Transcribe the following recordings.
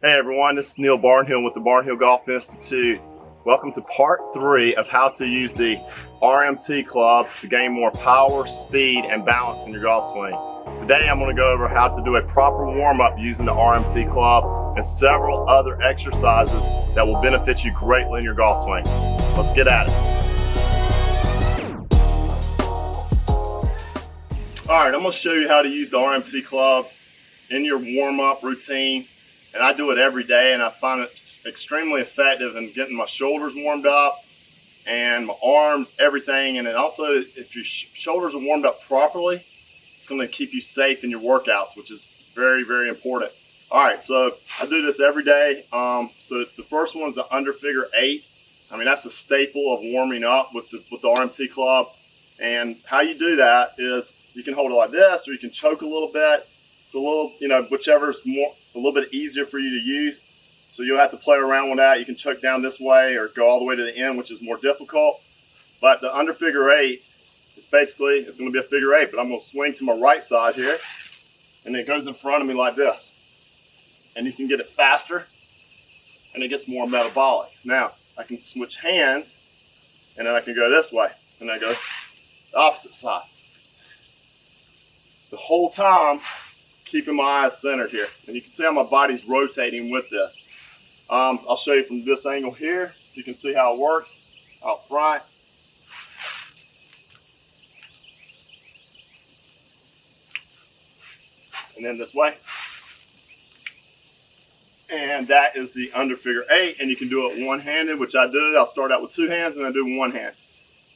Hey everyone, this is Neil Barnhill with the Barnhill Golf Institute. Welcome to part 3 of how to use the RMT Club to gain more power, speed, and balance in your golf swing. Today I'm going to go over how to do a proper warm-up using the RMT Club and several other exercises that will benefit you greatly in your golf swing. Let's get at it. Alright, I'm going to show you how to use the RMT Club in your warm-up routine. And I do it every day, and I find it extremely effective in getting my shoulders warmed up and my arms, everything. And then also, if your shoulders are warmed up properly, it's going to keep you safe in your workouts, which is very, very important. All right, so I do this every day. So the first one's the under figure 8. I mean, that's a staple of warming up with the RMT Club. And how you do that is you can hold it like this, or you can choke a little bit. It's a little, whichever's a little bit easier for you to use. So you'll have to play around with that. You can choke down this way or go all the way to the end, which is more difficult. But the under figure 8 is basically, it's going to be a figure 8, but I'm going to swing to my right side here, and it goes in front of me like this. And you can get it faster, and it gets more metabolic. Now, I can switch hands, and then I can go this way, and I go the opposite side. The whole time, keeping my eyes centered here. And you can see how my body's rotating with this. I'll show you from this angle here so you can see how it works out front. And then this way. And that is the under figure 8, and you can do it one-handed, which I do. I'll start out with 2 hands and I do one hand.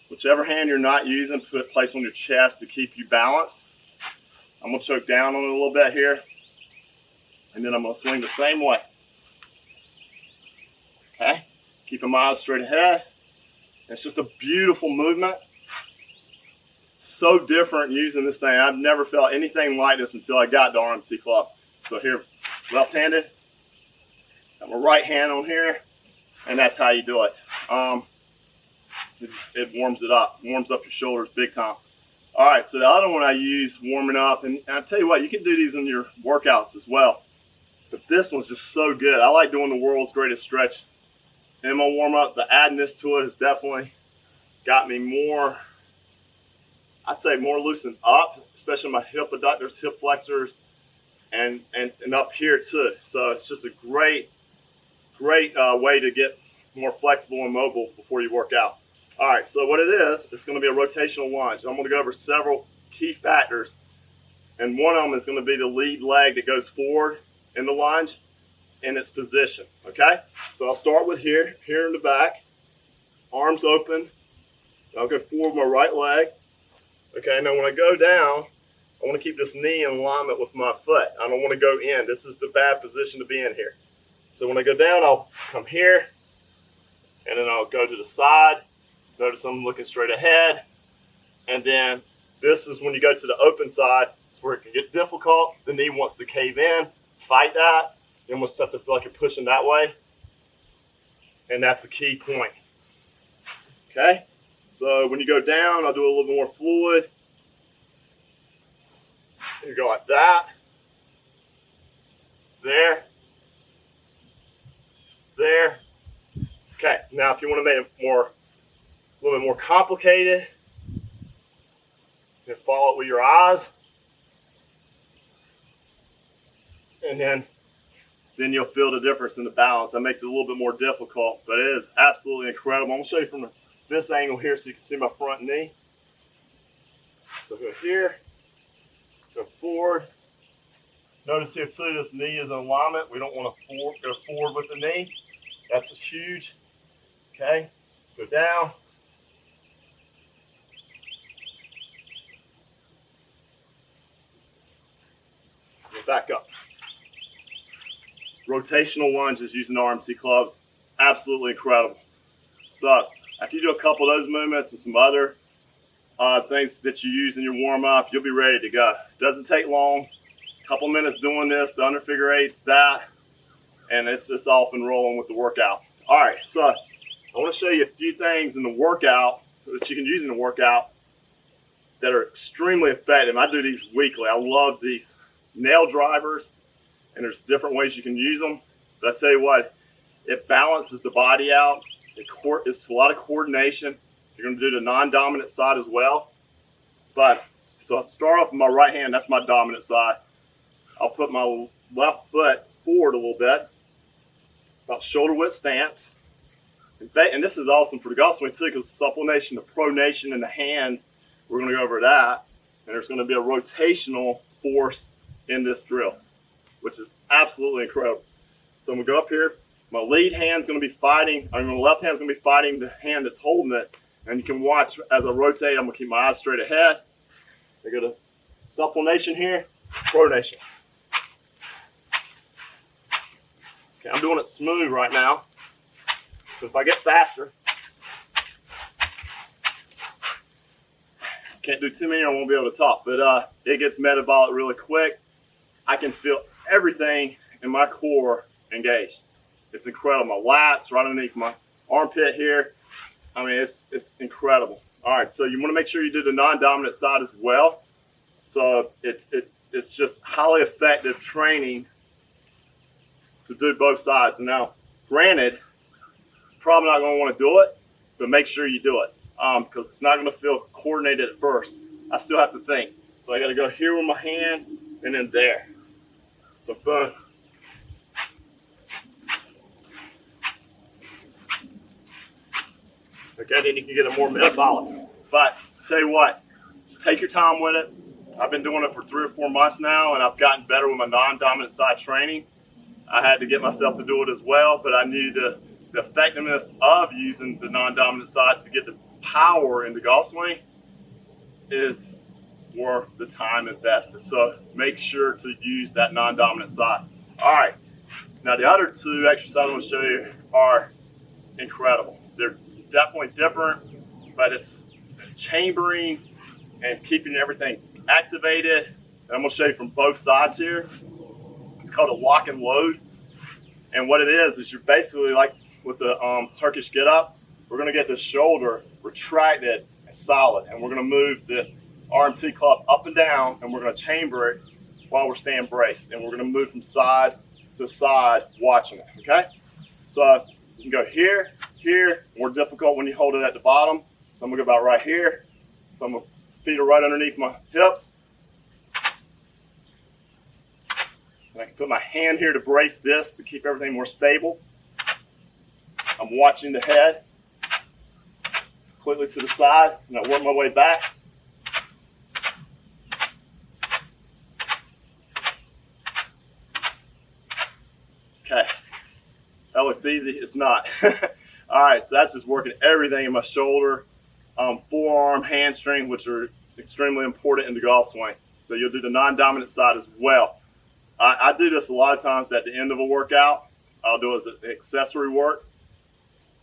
Whichever hand you're not using, place on your chest to keep you balanced. I'm going to choke down on it a little bit here, and then I'm going to swing the same way. Okay, keeping my eyes straight ahead. It's just a beautiful movement. So different using this thing. I've never felt anything like this until I got the RMT Club. So here, left-handed, got my right hand on here, and that's how you do it. It warms it up, warms up your shoulders big time. All right, so the other one I use warming up, and I tell you what, you can do these in your workouts as well. But this one's just so good. I like doing the world's greatest stretch in my warm up. But adding this to it has definitely got me more, I'd say more loosened up, especially my hip adductors, hip flexors, and up here too. So it's just a great way to get more flexible and mobile before you work out. All right, so what it is, it's going to be a rotational lunge. I'm going to go over several key factors, and one of them is going to be the lead leg that goes forward in the lunge in its position, okay? So I'll start with here in the back, arms open. I'll go forward with my right leg. Okay, now when I go down, I want to keep this knee in alignment with my foot. I don't want to go in. This is the bad position to be in here. So when I go down, I'll come here, and then I'll go to the side. Notice I'm looking straight ahead. And then this is when you go to the open side. It's where it can get difficult. The knee wants to cave in. Fight that. You almost have to feel like you're pushing that way. And that's a key point. Okay? So when you go down, I'll do a little bit more fluid. You go like that. There. There. Okay, now if you want to make it a little bit more complicated, you can follow it with your eyes, and then you'll feel the difference in the balance. That makes it a little bit more difficult, but it is absolutely incredible. I'm going to show you from this angle here so you can see my front knee. So go here, go forward. Notice here too, this knee is in alignment. We don't want to go forward with the knee. That's huge. Okay, go down. Back up. Rotational lunges using RMT clubs, absolutely incredible. So after you do a couple of those movements and some other things that you use in your warm-up, you'll be ready to go. It doesn't take long. A couple minutes doing this, the under figure 8's that, and it's off and rolling with the workout. All right, so I want to show you a few things in the workout that you can use in the workout that are extremely effective. I do these weekly. I love these nail drivers, and there's different ways you can use them. But I tell you what, it balances the body out. It's a lot of coordination. You're going to do the non-dominant side as well. But so I'll start off with my right hand. That's my dominant side. I'll put my left foot forward a little bit, about shoulder width stance. And this is awesome for the golf swing too, because supplementation, the pronation in the hand, we're going to go over that. And there's going to be a rotational force in this drill, which is absolutely incredible. So I'm going to go up here. My lead hand's going to be fighting, my left hand's going to be fighting the hand that's holding it. And you can watch as I rotate, I'm going to keep my eyes straight ahead. I go to supplementation here, pronation. Okay, I'm doing it smooth right now. So if I get faster, can't do too many, I won't be able to talk. But it gets metabolic really quick. I can feel everything in my core engaged. It's incredible. My lats right underneath my armpit here. I mean, it's incredible. All right, so you want to make sure you do the non-dominant side as well. So it's just highly effective training to do both sides. Now, granted, probably not going to want to do it, but make sure you do it because it's not going to feel coordinated at first. I still have to think. So I got to go here with my hand and then there. So boom. Okay, then you can get it more metabolic. But tell you what, just take your time with it. I've been doing it for 3 or 4 months now, and I've gotten better with my non-dominant side training. I had to get myself to do it as well, but I knew the effectiveness of using the non-dominant side to get the power in the golf swing is worth the time invested. So make sure to use that non-dominant side. All right, now the other 2 exercises I'm going to show you are incredible. They're definitely different, but it's chambering and keeping everything activated. And I'm going to show you from both sides here. It's called a lock and load. And what it is you're basically like with the Turkish get up, we're going to get the shoulder retracted and solid. And we're going to move the RMT Club up and down, and we're going to chamber it while we're staying braced. And we're going to move from side to side watching it, okay? So you can go here, here, more difficult when you hold it at the bottom. So I'm going to go about right here. So my feet are right underneath my hips. And I can put my hand here to brace this to keep everything more stable. I'm watching the head completely to the side, and I work my way back. Okay, that looks easy. It's not. All right, so that's just working everything in my shoulder, forearm, hamstring, which are extremely important in the golf swing. So you'll do the non-dominant side as well. I do this a lot of times at the end of a workout. I'll do it as an accessory work.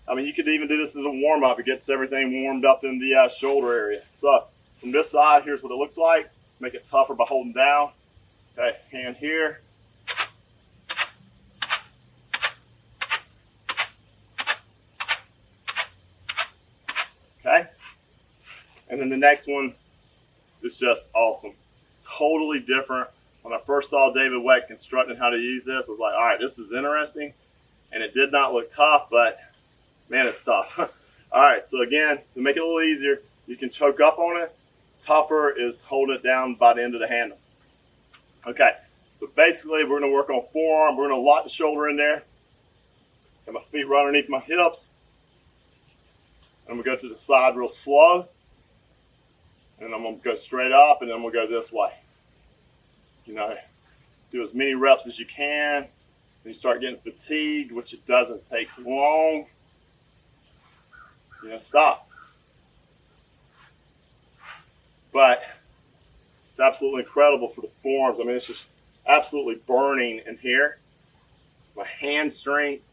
I mean, you could even do this as a warm-up. It gets everything warmed up in the shoulder area. So from this side, here's what it looks like. Make it tougher by holding down. Okay, hand here. Okay, and then the next one is just awesome. Totally different. When I first saw David Weck constructing how to use this, I was like, all right, this is interesting. And it did not look tough, but man, it's tough. All right, so again, to make it a little easier, you can choke up on it. Tougher is holding it down by the end of the handle. Okay, so basically we're gonna work on forearm. We're gonna lock the shoulder in there. Got my feet right underneath my hips. I'm gonna go to the side real slow. And I'm gonna go straight up, and then we'll go this way. You know, do as many reps as you can. When you start getting fatigued, which it doesn't take long, you know, stop. But it's absolutely incredible for the forearms. I mean, it's just absolutely burning in here. My hand strength.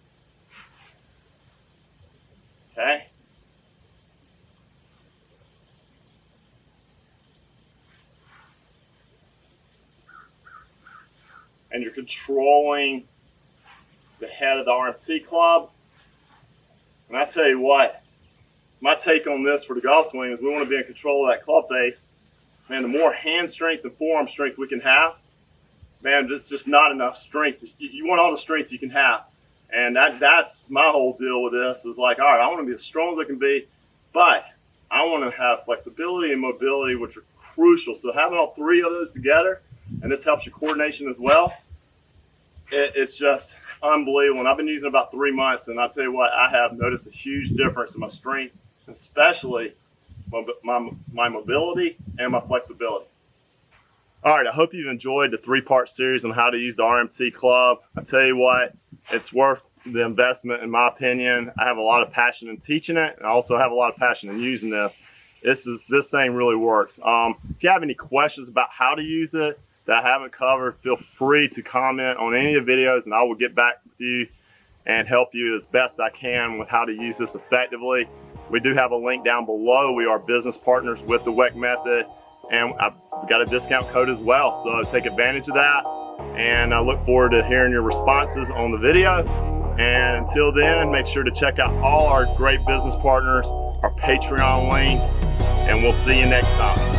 Okay. And you're controlling the head of the RMT Club. And I tell you what, my take on this for the golf swing is we want to be in control of that club face. Man, the more hand strength and forearm strength we can have, man, it's just not enough strength. You want all the strength you can have. And that's my whole deal with this is like, all right, I want to be as strong as I can be, but I want to have flexibility and mobility, which are crucial. So having all three of those together, and this helps your coordination as well, it's just unbelievable. And I've been using it about 3 months, and I'll tell you what, I have noticed a huge difference in my strength, especially my mobility and my flexibility. All right, I hope you've enjoyed the 3-part series on how to use the RMT Club. I tell you what, it's worth the investment in my opinion. I have a lot of passion in teaching it, and I also have a lot of passion in using this. This thing really works. If you have any questions about how to use it that I haven't covered, feel free to comment on any of the videos, and I will get back with you and help you as best I can with how to use this effectively. We do have a link down below. We are business partners with the WEC method, and I've got a discount code as well, so take advantage of that. And I look forward to hearing your responses on the video. And until then, make sure to check out all our great business partners, our Patreon link, and we'll see you next time.